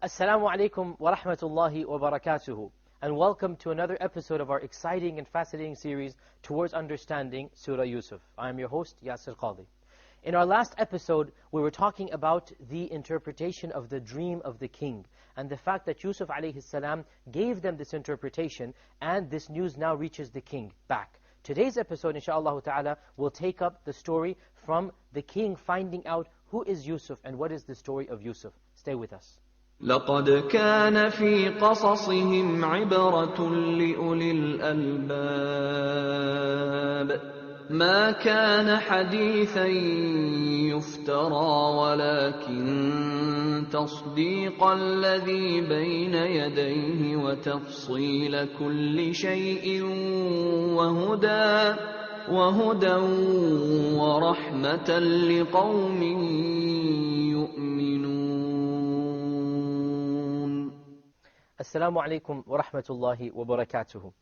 Assalamu alaikum wa rahmatullahi wa barakatuhu, and welcome to another episode of our exciting and fascinating series towards understanding Surah Yusuf. I am your host, Yasir Qadhi. In our last episode, we were talking about the interpretation of the dream of the king, and the fact that Yusuf alayhi salam gave them this interpretation, and this news now reaches the king back. Today's episode, inshaAllah ta'ala, will take up the story from the king finding out who is Yusuf and what is the story of Yusuf. Stay with us. لقد كان في قصصهم عبرة لأولي الألباب ما كان حديثا يفترى ولكن تصديق الذي بين يديه وتفصيل كل شيء وهدى ورحمة لقوم يؤمنون. Assalamu alaikum wa rahmatullahi wa barakatuhu.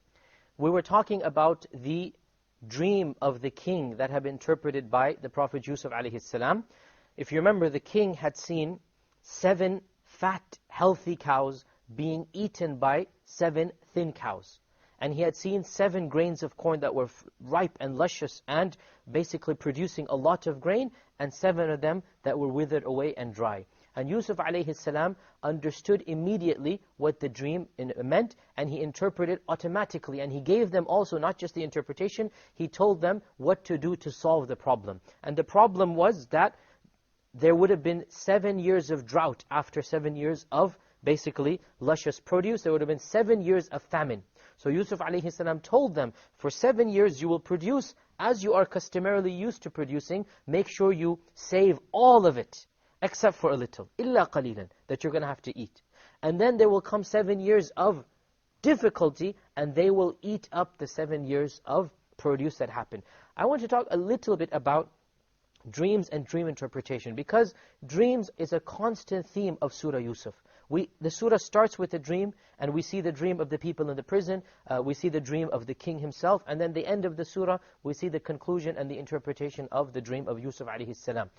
We were talking about the dream of the king that had been interpreted by the Prophet Yusuf alayhi salam. If you remember, the king had seen 7 fat, healthy cows being eaten by 7 thin cows. And he had seen 7 grains of corn that were ripe and luscious and basically producing a lot of grain, and 7 of them that were withered away and dry. And Yusuf alayhi salam understood immediately what the dream meant, and he interpreted automatically. And he gave them also not just the interpretation, he told them what to do to solve the problem. And the problem was that there would have been 7 years of drought after 7 years of basically luscious produce. There would have been 7 years of famine. So Yusuf alayhi salam told them, for 7 years you will produce as you are customarily used to producing. Make sure you save all of it, except for a little, illa qalilan, that you're going to have to eat. And then there will come 7 years of difficulty, and they will eat up the 7 years of produce that happened. I want to talk a little bit about dreams and dream interpretation, because dreams is a constant theme of Surah Yusuf. The surah starts with a dream, and we see the dream of the people in the prison, we see the dream of the king himself, and then the end of the surah, we see the conclusion and the interpretation of the dream of Yusuf alayhi salam.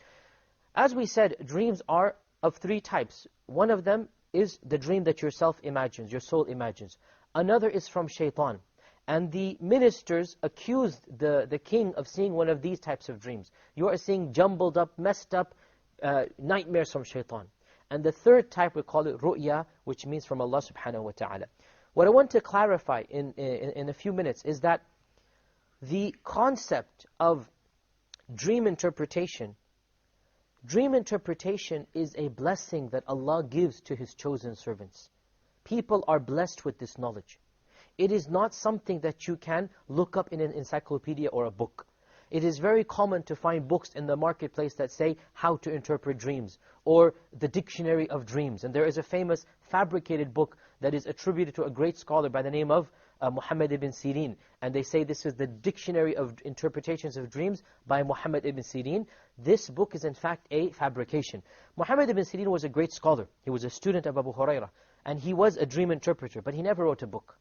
As we said, dreams are of 3 types. One of them is the dream that yourself imagines, your soul imagines. Another is from shaitan. And the ministers accused the king of seeing one of these types of dreams. You are seeing jumbled up, messed up nightmares from shaitan. And the third type, we call it ru'ya, which means from Allah subhanahu wa ta'ala. What I want to clarify in a few minutes is that the concept of dream interpretation is a blessing that Allah gives to His chosen servants. People are blessed with this knowledge. It is not something that you can look up in an encyclopedia or a book. It is very common to find books in the marketplace that say how to interpret dreams, or the dictionary of dreams. And there is a famous fabricated book that is attributed to a great scholar by the name of Muhammad ibn Sirin. And they say this is the dictionary of interpretations of dreams by Muhammad ibn Sirin. This book is in fact a fabrication. Muhammad ibn Sirin was a great scholar. He was a student of Abu Hurairah. And he was a dream interpreter, but he never wrote a book.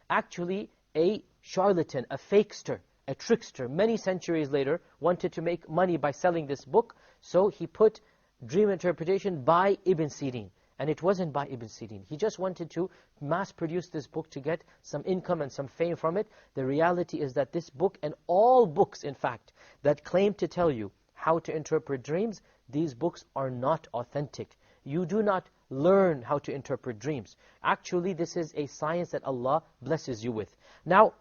Actually, a charlatan, a fakester, a trickster, many centuries later, wanted to make money by selling this book. So he put dream interpretation by Ibn Sirin. And it wasn't by Ibn Sirin. He just wanted to mass produce this book to get some income and some fame from it. The reality is that this book, and all books in fact, that claim to tell you how to interpret dreams, these books are not authentic. You do not learn how to interpret dreams. Actually, this is a science that Allah blesses you with. Now,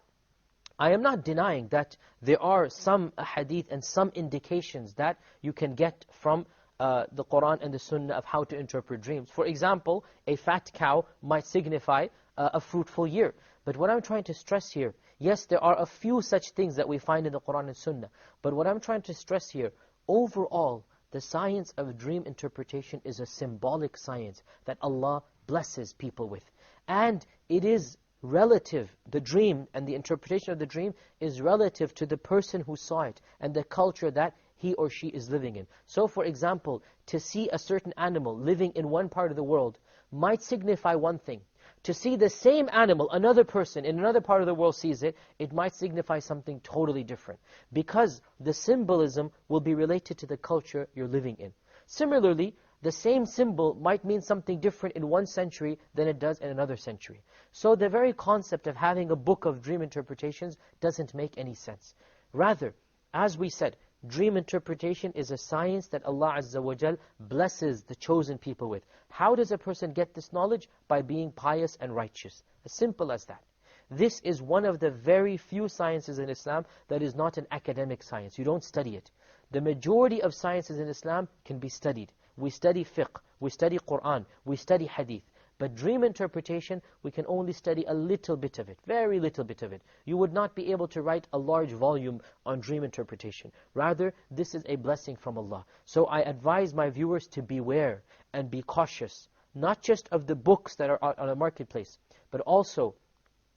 I am not denying that there are some hadith and some indications that you can get from the Quran and the Sunnah of how to interpret dreams. For example, a fat cow might signify a fruitful year. But what I'm trying to stress here, yes, there are a few such things that we find in the Quran and Sunnah. But what I'm trying to stress here, overall, the science of dream interpretation is a symbolic science that Allah blesses people with. And it is relative, the dream and the interpretation of the dream is relative to the person who saw it and the culture that he or she is living in. So for example, to see a certain animal living in one part of the world might signify one thing. To see the same animal, another person in another part of the world sees it, it might signify something totally different. Because the symbolism will be related to the culture you're living in. Similarly, The same symbol might mean something different in one century than it does in another century. So the very concept of having a book of dream interpretations doesn't make any sense. Rather, as we said, dream interpretation is a science that Allah Azza wa Jal blesses the chosen people with. How does a person get this knowledge? By being pious and righteous. As simple as that. This is one of the very few sciences in Islam that is not an academic science. You don't study it. The majority of sciences in Islam can be studied. We study fiqh, we study Qur'an, we study hadith. But dream interpretation, we can only study a little bit of it, very little bit of it. You would not be able to write a large volume on dream interpretation. Rather, this is a blessing from Allah. So I advise my viewers to beware and be cautious, not just of the books that are out on a marketplace, but also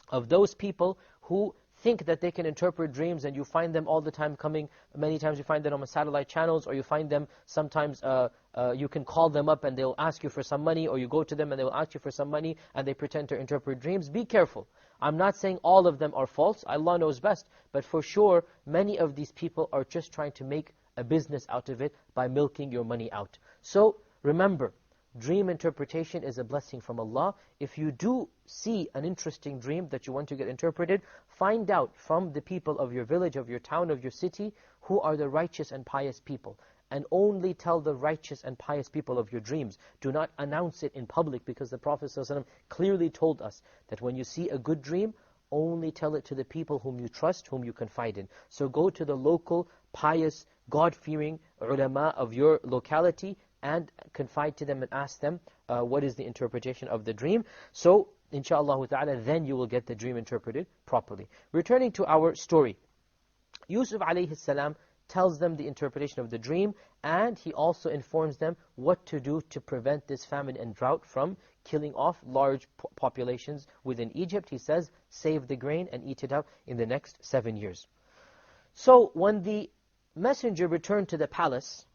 of those people who think that they can interpret dreams, and you find them all the time coming. Many times you find them on satellite channels, or you find them sometimes, you can call them up and they'll ask you for some money, or you go to them and they will ask you for some money, and they pretend to interpret dreams. Be careful. I'm not saying all of them are false. Allah knows best. But for sure, many of these people are just trying to make a business out of it by milking your money out. So remember, dream interpretation is a blessing from Allah. If you do see an interesting dream that you want to get interpreted, find out from the people of your village, of your town, of your city, who are the righteous and pious people. And only tell the righteous and pious people of your dreams. Do not announce it in public, because the Prophet ﷺ clearly told us that when you see a good dream, only tell it to the people whom you trust, whom you confide in. So go to the local, pious, God-fearing ulama of your locality and confide to them and ask them what is the interpretation of the dream. So, inshaAllah ta'ala, then you will get the dream interpreted properly. Returning to our story, Yusuf alayhi salam tells them the interpretation of the dream, and he also informs them what to do to prevent this famine and drought from killing off large populations within Egypt. He says, save the grain and eat it up in the next 7 years. So when the messenger returned to the palace,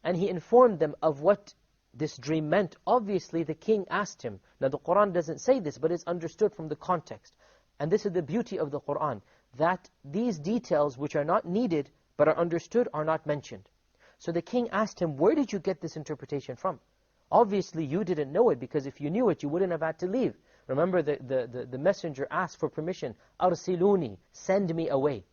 and he informed them of what this dream meant, obviously the king asked him. Now the Qur'an doesn't say this, but it's understood from the context. And this is the beauty of the Qur'an, that these details which are not needed but are understood are not mentioned. So the king asked him, where did you get this interpretation from? Obviously you didn't know it, because if you knew it, you wouldn't have had to leave. Remember, the messenger asked for permission, Arsiluni, send me away.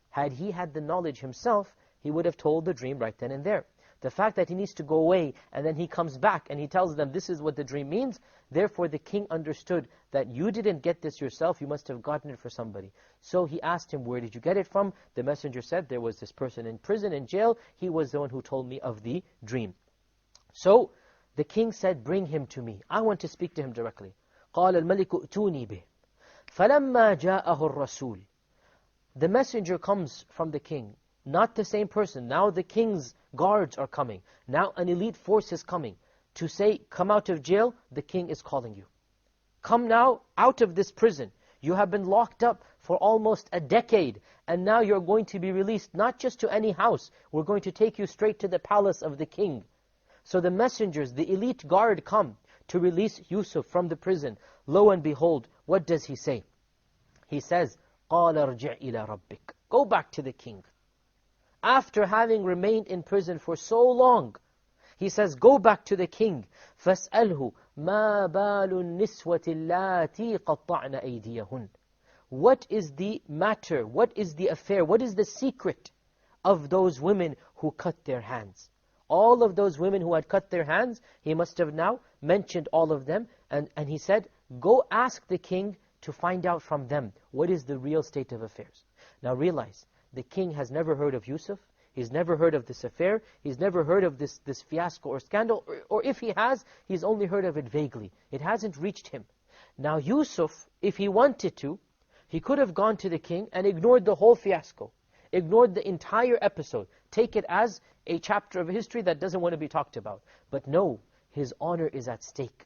Had he had the knowledge himself, he would have told the dream right then and there. The fact that he needs to go away, and then he comes back and he tells them this is what the dream means, therefore the king understood that you didn't get this yourself, you must have gotten it for somebody. So he asked him, where did you get it from? The messenger said, there was this person in prison, in jail, he was the one who told me of the dream. So the king said, bring him to me. I want to speak to him directly. قال الملك ائتوني به فلما جاءه الرسول. The messenger comes from the king. Not the same person. Now the king's guards are coming. Now an elite force is coming to say, come out of jail, the king is calling you. Come now out of this prison. You have been locked up for almost a decade, and now you're going to be released not just to any house. We're going to take you straight to the palace of the king. So the messengers, the elite guard come to release Yusuf from the prison. Lo and behold, what does he say? He says, قَالَ ارْجِعْ إِلَى رَبِّكَ. Go back to the king. After having remained in prison for so long, he says, go back to the king. فَاسْأَلْهُ مَا بَالُ النِّسْوَةِ اللَّاتِي قَطَّعْنَ أَيْدِيَهُنْ. What is the matter? What is the affair? What is the secret of those women who cut their hands? All of those women who had cut their hands, he must have now mentioned all of them. And he said, go ask the king to find out from them what is the real state of affairs. Now realize, the king has never heard of Yusuf. He's never heard of this affair. He's never heard of this fiasco or scandal. Or if he has, he's only heard of it vaguely. It hasn't reached him. Now Yusuf, if he wanted to, he could have gone to the king and ignored the whole fiasco. Ignored the entire episode. Take it as a chapter of history that doesn't want to be talked about. But no, his honor is at stake.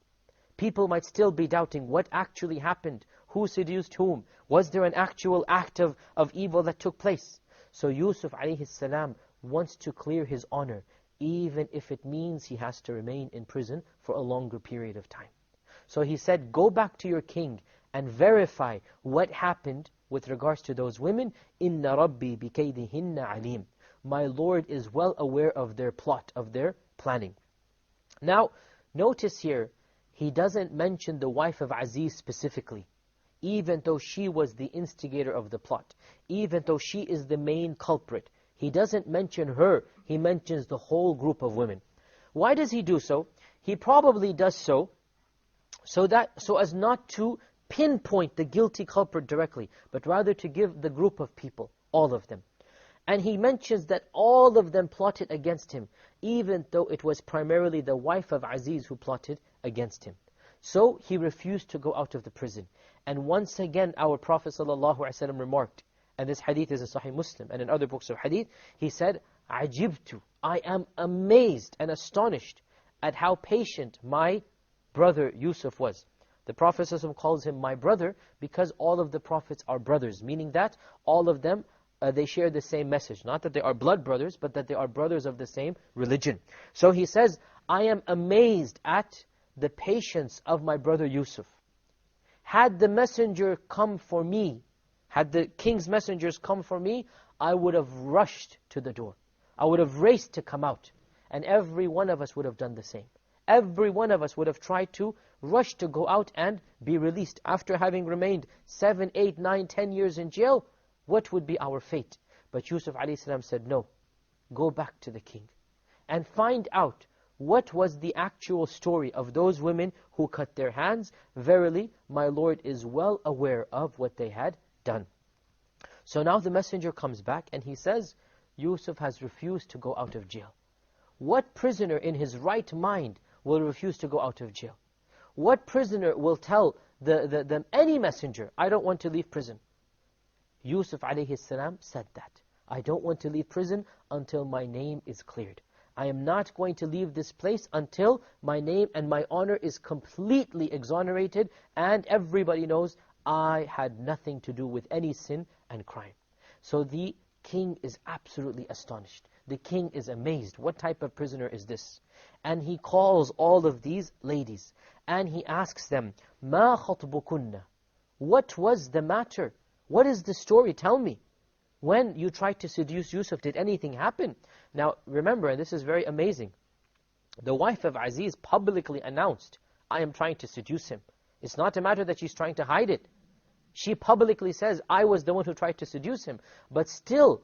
People might still be doubting what actually happened. Who seduced whom? Was there an actual act of evil that took place? So Yusuf alayhi salam wants to clear his honor, even if it means he has to remain in prison for a longer period of time. So he said, go back to your king and verify what happened with regards to those women. Inna Rabbi bikaydihinna alim. My Lord is well aware of their plot, of their planning. Now, notice here, he doesn't mention the wife of Aziz specifically, even though she was the instigator of the plot, even though she is the main culprit. He doesn't mention her, he mentions the whole group of women. Why does he do so? He probably does so as not to pinpoint the guilty culprit directly, but rather to give the group of people, all of them. And he mentions that all of them plotted against him, even though it was primarily the wife of Aziz who plotted against him. So he refused to go out of the prison. And once again, our Prophet ﷺ remarked, and this hadith is in Sahih Muslim and in other books of hadith, he said, "Ajibtu, I am amazed and astonished at how patient my brother Yusuf was." The Prophet ﷺ calls him my brother because all of the prophets are brothers, meaning that all of them, they share the same message. Not that they are blood brothers, but that they are brothers of the same religion. So he says, I am amazed at the patience of my brother Yusuf. Had the messenger come for me, had the king's messengers come for me, I would have rushed to the door. I would have raced to come out. And every one of us would have done the same. Every one of us would have tried to rush to go out and be released. After having remained 7, 8, 9, 10 years in jail, what would be our fate? But Yusuf a.s. said, no, go back to the king and find out what was the actual story of those women who cut their hands. Verily, my Lord is well aware of what they had done. So now the messenger comes back and he says, Yusuf has refused to go out of jail. What prisoner in his right mind will refuse to go out of jail? What prisoner will tell any messenger, I don't want to leave prison? Yusuf a.s. said that. I don't want to leave prison until my name is cleared. I am not going to leave this place until my name and my honor is completely exonerated and everybody knows I had nothing to do with any sin and crime. So the king is absolutely astonished. The king is amazed. What type of prisoner is this? And he calls all of these ladies and he asks them, مَا خَطْبُكُنَّ? What was the matter? What is the story? Tell me. When you tried to seduce Yusuf, did anything happen? Now remember, and this is very amazing, the wife of Aziz publicly announced, I am trying to seduce him. It's not a matter that she's trying to hide it. She publicly says, I was the one who tried to seduce him. But still,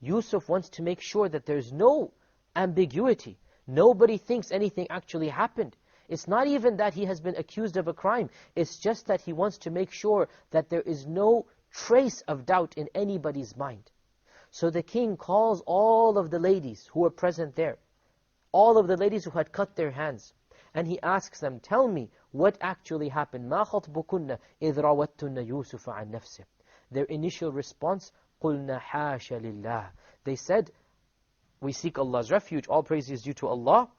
Yusuf wants to make sure that there's no ambiguity. Nobody thinks anything actually happened. It's not even that he has been accused of a crime. It's just that he wants to make sure that there is no trace of doubt in anybody's mind. So the king calls all of the ladies who were present there, all of the ladies who had cut their hands, and he asks them, tell me what actually happened. مَا خَطْبُكُنَّ إِذْ رَوَتُّنَّ يُوسُفَ عَنْ نَفْسِهِ. Their initial response, قُلْنَا حَاشَ لِلَّهِ. They said, we seek Allah's refuge, all praise is due to Allah.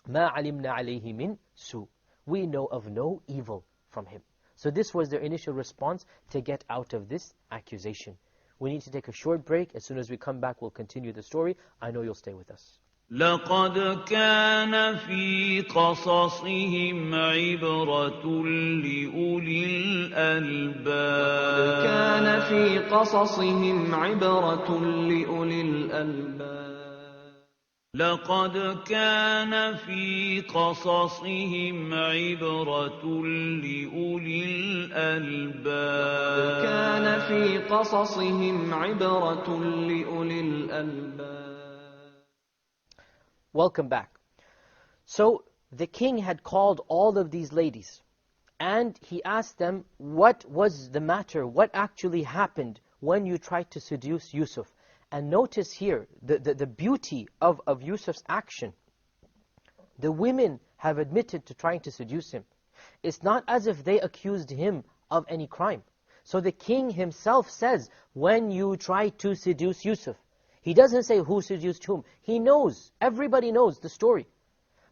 مَا عَلِمْنَا عَلَيْهِ مِنْ سُوءٍ. We know of no evil from him. So this was their initial response to get out of this accusation. We need to take a short break. As soon as we come back, we'll continue the story. I know you'll stay with us. لقد كان في قصصهم عبرة لأولي الألباب. كان في قصصهم عبرة لأولي الألباب. لقد كان في قصصهم عبرة لأولي الألباب. كان في قصصهم عبرة لأولي الألباب. Welcome back. So the king had called all of these ladies and he asked them, what was the matter? What actually happened when you tried to seduce Yusuf? And notice here the beauty of Yusuf's action. The women have admitted to trying to seduce him. It's not as if they accused him of any crime. So the king himself says, when you tried to seduce Yusuf, he doesn't say who seduced whom. He knows. Everybody knows the story.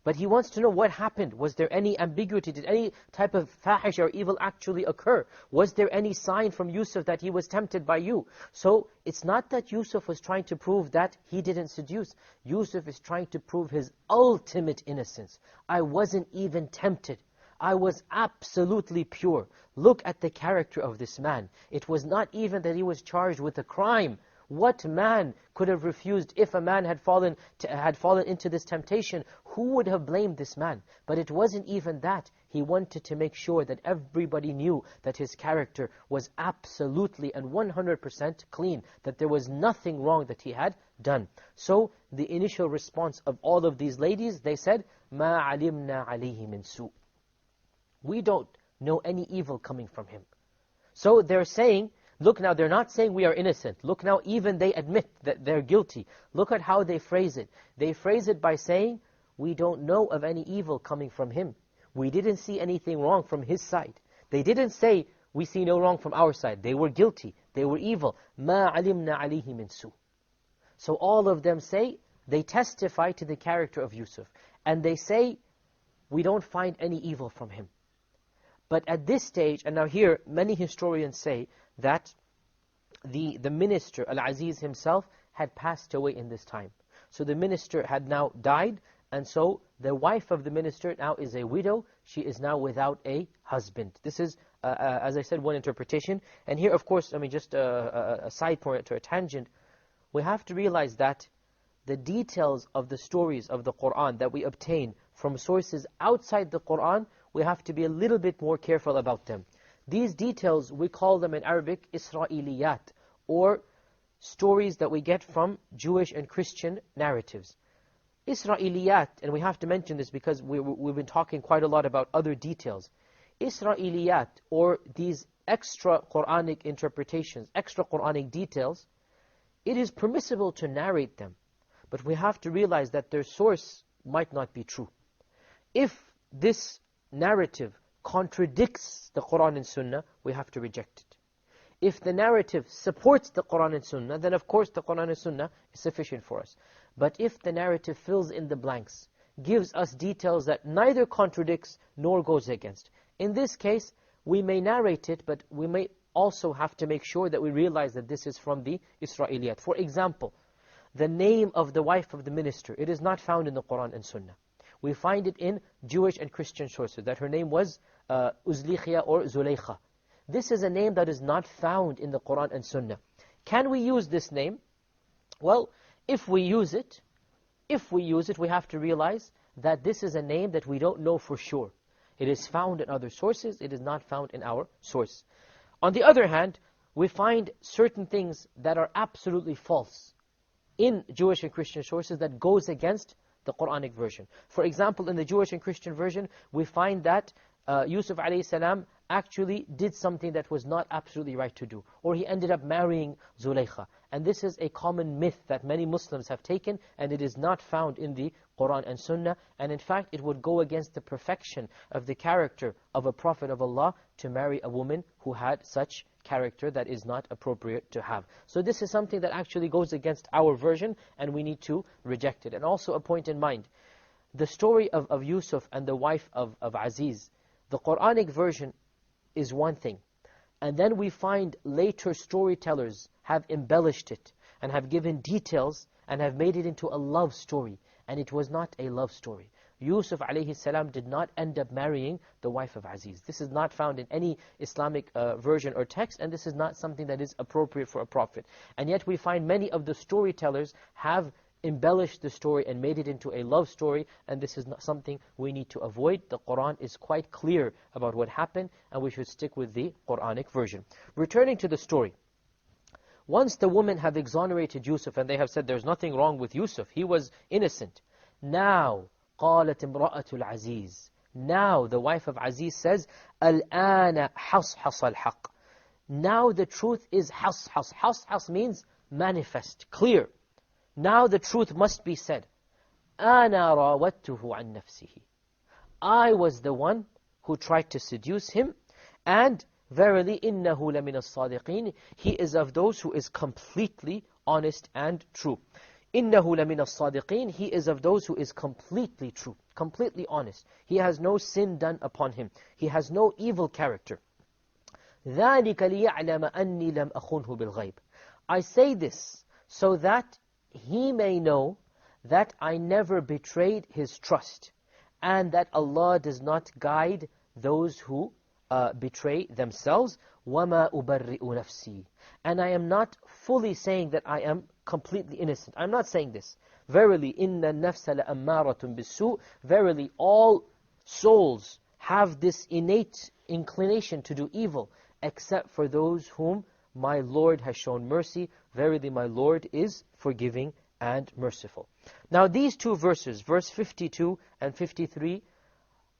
But he wants to know what happened. Was there any ambiguity? Did any type of fahish or evil actually occur? Was there any sign from Yusuf that he was tempted by you? So it's not that Yusuf was trying to prove that he didn't seduce. Yusuf is trying to prove his ultimate innocence. I wasn't even tempted. I was absolutely pure. Look at the character of this man. It was not even that he was charged with a crime. What man could have refused if a man had fallen into this temptation? Who would have blamed this man? But it wasn't even that. He wanted to make sure that everybody knew that his character was absolutely and 100% clean, that there was nothing wrong that he had done. So the initial response of all of these ladies, they said, مَا عَلِمْنَا عَلَيْهِ مِنْ سُوءٍ. We don't know any evil coming from him. So they're saying, look now, they're not saying we are innocent. Look now, even they admit that they're guilty. Look at how they phrase it. They phrase it by saying, we don't know of any evil coming from him. We didn't see anything wrong from his side. They didn't say, we see no wrong from our side. They were guilty. They were evil. مَا عَلِمْنَا عَلَيْهِ مِنْ سُوءٍ. So all of them say, they testify to the character of Yusuf. And they say, we don't find any evil from him. But at this stage, and now here, many historians say that the minister, Al-Aziz himself, had passed away in this time. So the minister had now died, and so the wife of the minister now is a widow. She is now without a husband. This is, as I said, one interpretation. And here, of course, I mean, just a side point or a tangent, we have to realize that the details of the stories of the Qur'an that we obtain from sources outside the Qur'an, we have to be a little bit more careful about them. These details, we call them in Arabic Isra'iliyat, or stories that we get from Jewish and Christian narratives. Isra'iliyat, and we have to mention this because we've been talking quite a lot about other details. Isra'iliyat, or these extra Qur'anic interpretations, extra Qur'anic details, it is permissible to narrate them, but we have to realize that their source might not be true. If this narrative contradicts the Qur'an and Sunnah, we have to reject it. If the narrative supports the Qur'an and Sunnah, then of course the Qur'an and Sunnah is sufficient for us. But if the narrative fills in the blanks, gives us details that neither contradicts nor goes against, in this case, we may narrate it, but we may also have to make sure that we realize that this is from the Isra'iliyat. For example, the name of the wife of the minister, it is not found in the Qur'an and Sunnah. We find it in Jewish and Christian sources, that her name was Uzlikhya or Zulaykha. This is a name that is not found in the Qur'an and Sunnah. Can we use this name? Well, if we use it, we have to realize that this is a name that we don't know for sure. It is found in other sources, it is not found in our source. On the other hand, we find certain things that are absolutely false in Jewish and Christian sources that goes against the Quranic version. For example, in the Jewish and Christian version, we find that Yusuf alayhi salam actually did something that was not absolutely right to do, or he ended up marrying Zulaykha. And this is a common myth that many Muslims have taken, and it is not found in the Qur'an and Sunnah, and in fact it would go against the perfection of the character of a Prophet of Allah to marry a woman who had such character that is not appropriate to have. So this is something that actually goes against our version, and we need to reject it. And also a point in mind, the story of Yusuf and the wife of Aziz, the Qur'anic version is one thing, and then we find later storytellers have embellished it and have given details and have made it into a love story, and it was not a love story. Yusuf alayhi salam did not end up marrying the wife of Aziz. This is not found in any Islamic version or text, and this is not something that is appropriate for a prophet. And yet we find many of the storytellers have embellished the story and made it into a love story, and this is not something we need to avoid. The Qur'an is quite clear about what happened, and we should stick with the Qur'anic version. Returning to the story, once the women have exonerated Yusuf and they have said there's nothing wrong with Yusuf, he was innocent. Now, قالت امرأة العزيز. Now the wife of Aziz says, الآن حصحص الحق. Now the truth is حصحص. حصحص means manifest, clear. Now the truth must be said. أنا راودته عن نفسه. I was the one who tried to seduce him, and verily إنه لمن الصادقين. He is of those who is completely honest and true. إنه لمن الصادقين. He is of those who is completely true, completely honest. He has no sin done upon him. He has no evil character. ذلك ليعلم أني لم أخنه بالغيب. I say this so that he may know that I never betrayed his trust, and that Allah does not guide those who betray themselves. وَمَا أُبَرِّئُ نَفْسِي. And I am not fully saying that I am completely innocent. I'm not saying this. Verily, إِنَّ النَّفْسَ لَأَمَّارَةٌ بِالسُّوءِ. Verily, all souls have this innate inclination to do evil, except for those whom my Lord has shown mercy. Verily, my Lord is forgiving and merciful. Now, these two verses, verse 52 and 53,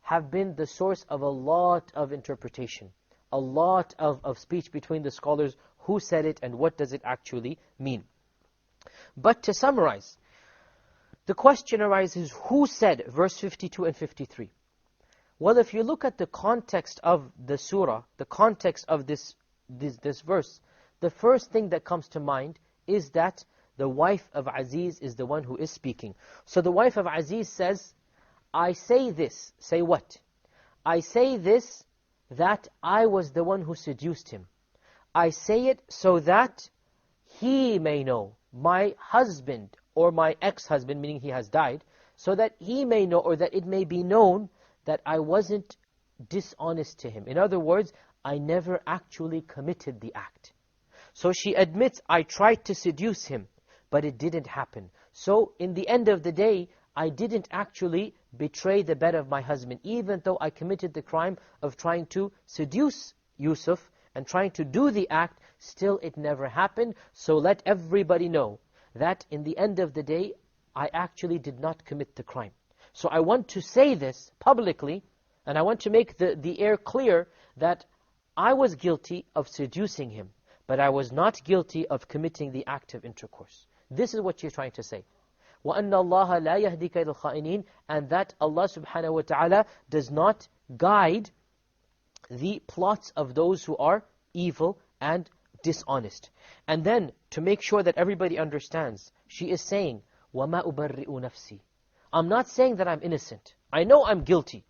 have been the source of a lot of interpretation, a lot of speech between the scholars. Who said it and what does it actually mean? But to summarize, the question arises, who said verse 52 and 53? Well, if you look at the context of the surah, the context of this verse, the first thing that comes to mind is that the wife of Aziz is the one who is speaking. So the wife of Aziz says, I say this. Say what? I say this, that I was the one who seduced him. I say it so that he may know, my husband or my ex-husband, meaning he has died, so that he may know, or that it may be known that I wasn't dishonest to him. In other words, I never actually committed the act. So she admits, I tried to seduce him, but it didn't happen. So in the end of the day, I didn't actually betray the bed of my husband, even though I committed the crime of trying to seduce Yusuf and trying to do the act. Still it never happened. So let everybody know that in the end of the day, I actually did not commit the crime. So I want to say this publicly, and I want to make the air clear that I was guilty of seducing him, but I was not guilty of committing the act of intercourse. This is what she's trying to say. وَأَنَّ اللَّهَ لَا يَهْدِي كَيْدَ الْخَائِنِينَ. And that Allah subhanahu wa ta'ala does not guide the plots of those who are evil and dishonest. And then, to make sure that everybody understands, she is saying, وَمَا أُبَرِّئُ نَفْسِي. I'm not saying that I'm innocent. I know I'm guilty.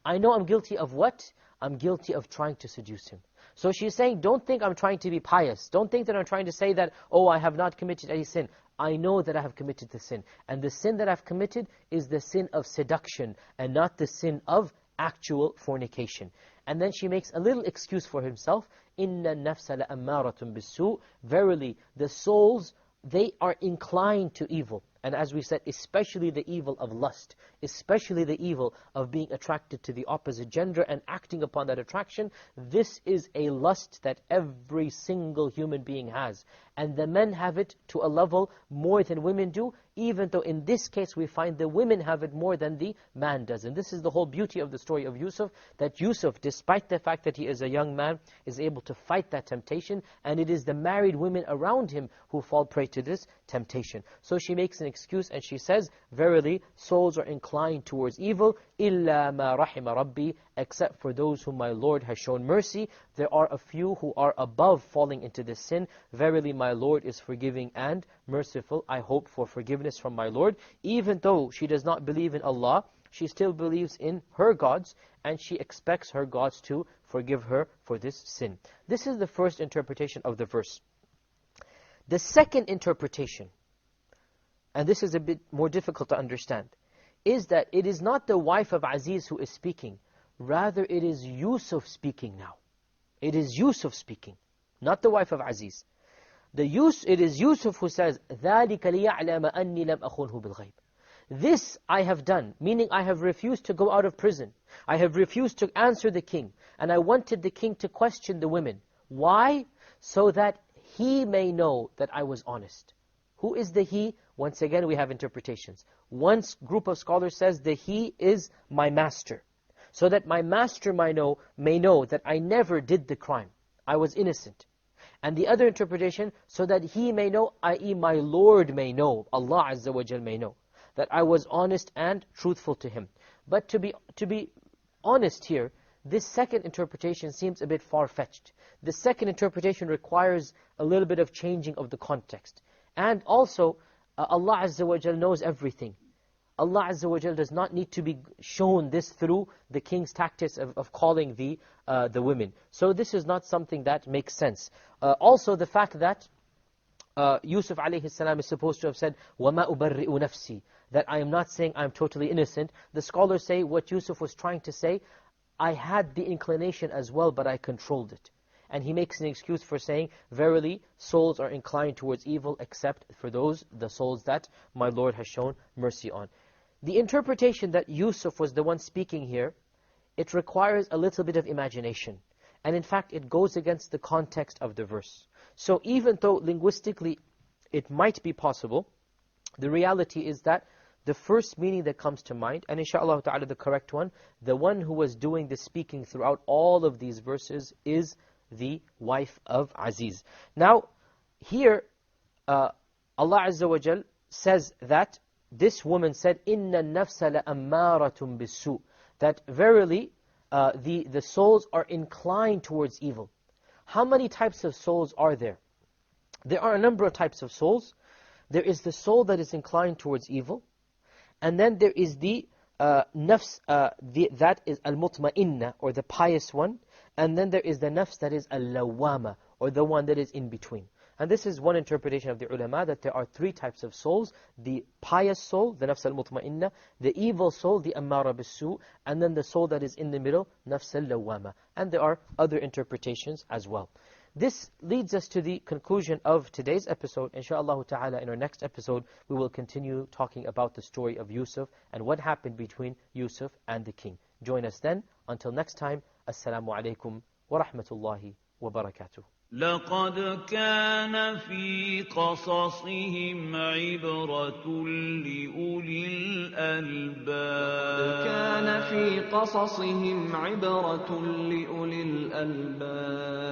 I know I'm guilty of what? I'm guilty of trying to seduce him. So she's saying, don't think I'm trying to be pious. Don't think that I'm trying to say that, oh, I have not committed any sin. I know that I have committed the sin. And the sin that I've committed is the sin of seduction and not the sin of actual fornication. And then she makes a little excuse for himself. إِنَّ النَّفْسَ لَأَمَّارَةٌ بِالسُّوءِ. Verily, the souls, they are inclined to evil. And as we said, especially the evil of lust, especially the evil of being attracted to the opposite gender and acting upon that attraction. This is a lust that every single human being has. And the men have it to a level more than women do, even though in this case we find the women have it more than the man does. And this is the whole beauty of the story of Yusuf, that Yusuf, despite the fact that he is a young man, is able to fight that temptation, and it is the married women around him who fall prey to this temptation. So she makes an excuse and she says, verily, souls are inclined towards evil, إِلَّا مَا رَحِمَ رَبِّي, except for those whom my Lord has shown mercy. There are a few who are above falling into this sin. Verily, my Lord is forgiving and merciful. I hope for forgiveness from my Lord. Even though she does not believe in Allah, she still believes in her gods, and she expects her gods to forgive her for this sin. This is the first interpretation of the verse. The second interpretation, and this is a bit more difficult to understand, is that it is not the wife of Aziz who is speaking. Rather, it is Yusuf speaking now. It is Yusuf speaking, not the wife of Aziz. It is Yusuf who says, ذَلِكَ لِيَعْلَمَ أَنِّي لَمْ أَخُنْهُ بِالْغَيْبِ. This I have done, meaning I have refused to go out of prison. I have refused to answer the king. And I wanted the king to question the women. Why? So that he may know that I was honest. Who is the he? Once again, we have interpretations. One group of scholars says the he is my master. So that my master may know that I never did the crime. I was innocent. And the other interpretation, so that he may know, i.e. my Lord may know, Allah Azza wa Jal may know, that I was honest and truthful to him. But to be honest here, this second interpretation seems a bit far-fetched. The second interpretation requires a little bit of changing of the context. And also, Allah Azza wa Jal knows everything. Allah Azza wa Jal does not need to be shown this through the king's tactics of calling the women. So this is not something that makes sense. Also the fact that Yusuf alayhi salam is supposed to have said, وَمَا أُبَرِّئُ نَفْسِي, that I am not saying I'm totally innocent. The scholars say what Yusuf was trying to say, I had the inclination as well, but I controlled it. And he makes an excuse for saying, verily, souls are inclined towards evil except for the souls that my Lord has shown mercy on. The interpretation that Yusuf was the one speaking here, it requires a little bit of imagination. And in fact, it goes against the context of the verse. So even though linguistically it might be possible, the reality is that the first meaning that comes to mind, and inshallah ta'ala the correct one, the one who was doing the speaking throughout all of these verses is the wife of Aziz. Now, here, Allah Azza wa Jal says that this woman said, إِنَّ النَّفْسَ لَأَمَّارَةٌ بِالسُّوءِ, that verily the souls are inclined towards evil. How many types of souls are there? There are a number of types of souls. There is the soul that is inclined towards evil. And then there is the nafs, that is al-mutma'inna, or the pious one. And then there is the nafs that is al-lawwama, or the one that is in between. And this is one interpretation of the ulama, that there are three types of souls. The pious soul, the nafs al-mutma'inna, the evil soul, the ammara bis-su, and then the soul that is in the middle, nafs al-lawwama. And there are other interpretations as well. This leads us to the conclusion of today's episode. Insha'Allah ta'ala, in our next episode, we will continue talking about the story of Yusuf and what happened between Yusuf and the king. Join us then. Until next time, Assalamu alaikum wa rahmatullahi wa barakatuh. لقد كان في قصصهم عبرة لأولي الألباب كان في قصصهم عبرة لأولي الألباب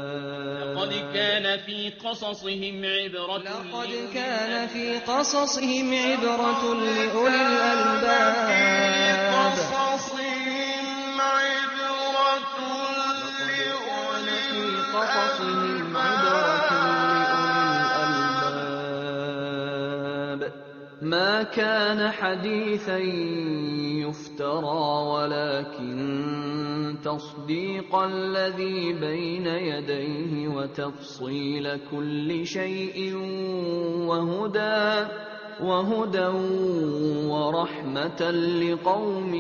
لقد كان في قصصهم عبرة لقد كان في قصصهم عبرة لأولي الألباب قصصهم عبرة لأولي الألباب ما كان حديثا يفترى ولكن تصديق الذي بين يديه وتفصيل كل شيء وهدى ورحمة لقوم